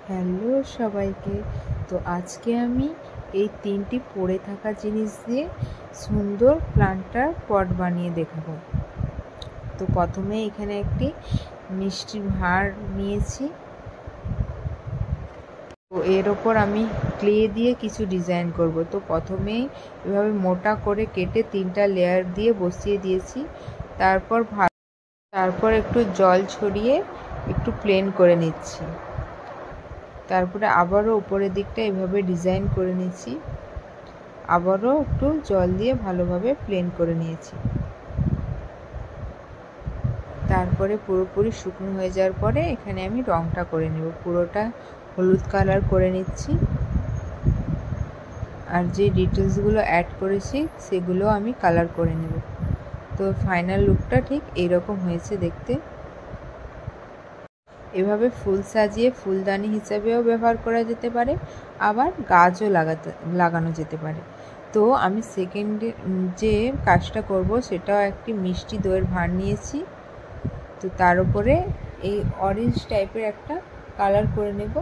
Hello সবাইকে। তো আজকে আমি এই তিনটি পড়ে থাকা জিনিস দিয়ে সুন্দর প্লান্টার পট বানিয়ে দেখাবো। তো প্রথমে এখানে একটি মিষ্টির ভাঁড় নিয়েছি। তো এর ওপর আমি ক্লে দিয়ে কিছু ডিজাইন করব। তো প্রথমেই এভাবে মোটা করে কেটে তিনটা লেয়ার দিয়ে বসিয়ে দিয়েছি। তারপর একটু জল ছড়িয়ে একটু প্লেন করে নিচ্ছি। তারপরে আবারও উপরের দিকটা এভাবে ডিজাইন করে নিয়েছি। আবারও একটু জল দিয়ে ভালোভাবে প্লেন করে নিয়েছি। তারপরে পুরোপুরি শুকনো হয়ে যাওয়ার পরে এখানে আমি রংটা করে নেব। পুরোটা হলুদ কালার করে নিচ্ছি। আর যে ডিটেলসগুলো অ্যাড করেছি সেগুলো আমি কালার করে নেব। তো ফাইনাল লুকটা ঠিক এইরকম হয়েছে দেখতে। এভাবে ফুল সাজিয়ে ফুলদানি হিসাবেও ব্যবহার করা যেতে পারে, আবার গাছও লাগানো যেতে পারে। তো আমি সেকেন্ডে যে কাজটা করব সেটাও একটি মিষ্টি দইয়ের ভাঁড় নিয়েছি। তো তার উপরে এই অরেঞ্জ টাইপের একটা কালার করে নেব।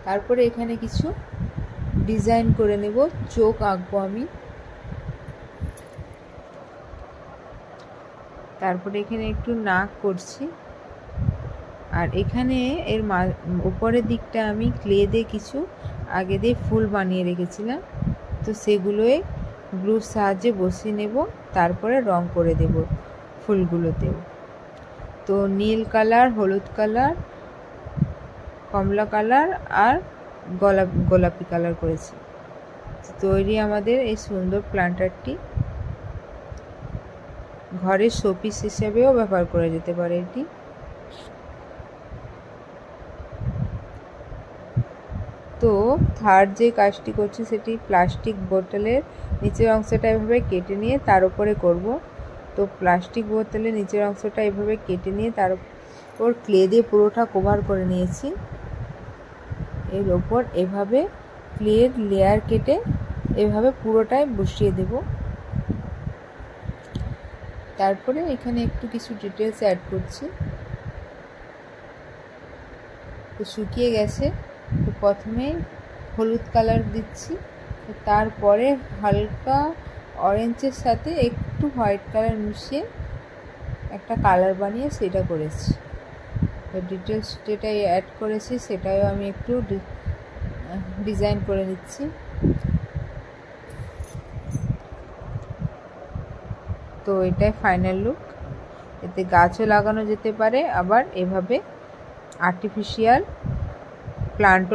তারপরে এখানে কিছু ডিজাইন করে নেব, চোখ আঁকবো আমি। তারপরে এখানে একটু নাক করছি। আর এখানে এর উপরের দিকটা আমি ক্লে দিয়ে কিছু আগে দিয়ে ফুল বানিয়ে রেখেছিলাম। তো সেগুলোই গ্লুর সাহায্যে বসিয়ে নেব, তারপরে রং করে দেব ফুলগুলোতেও। তো নীল কালার, হলুদ কালার, কমলা কালার আর গোলাপি কালার করেছি। তৈরি আমাদের এই সুন্দর প্লান্টারটি। ঘরের শোপিস হিসেবেও ব্যবহার করা যেতে পারে এটি। তো থার্ড যে কাজটি করছি সেটি প্লাস্টিক বোতলের নিচের অংশটা এভাবে কেটে নিয়ে তার উপরে করব। তো প্লাস্টিক বোতলের নিচের অংশটা এভাবে কেটে নিয়ে তার উপর ক্লে দিয়ে পুরোটা কভার করে নিয়েছি। এর ওপর এভাবে ক্লের লেয়ার কেটে এভাবে পুরোটাই বসিয়ে দেব। তারপরে এখানে একটু কিছু ডিটেলস অ্যাড করছি। তো শুকিয়ে গেছে। তো প্রথমে হলুদ কালার দিচ্ছি, তারপরে হালকা অরেঞ্জের সাথে একটু হোয়াইট কালার মিশিয়ে একটা কালার বানিয়ে সেটা করেছি। তো ডিটেলস যেটাই অ্যাড করেছি সেটাও আমি একটু ডিজাইন করে নিচ্ছি। তো এটাই ফাইনাল লুক। এতে গাছও লাগানো যেতে পারে, আবার এভাবে আর্টিফিশিয়াল প্লান্টও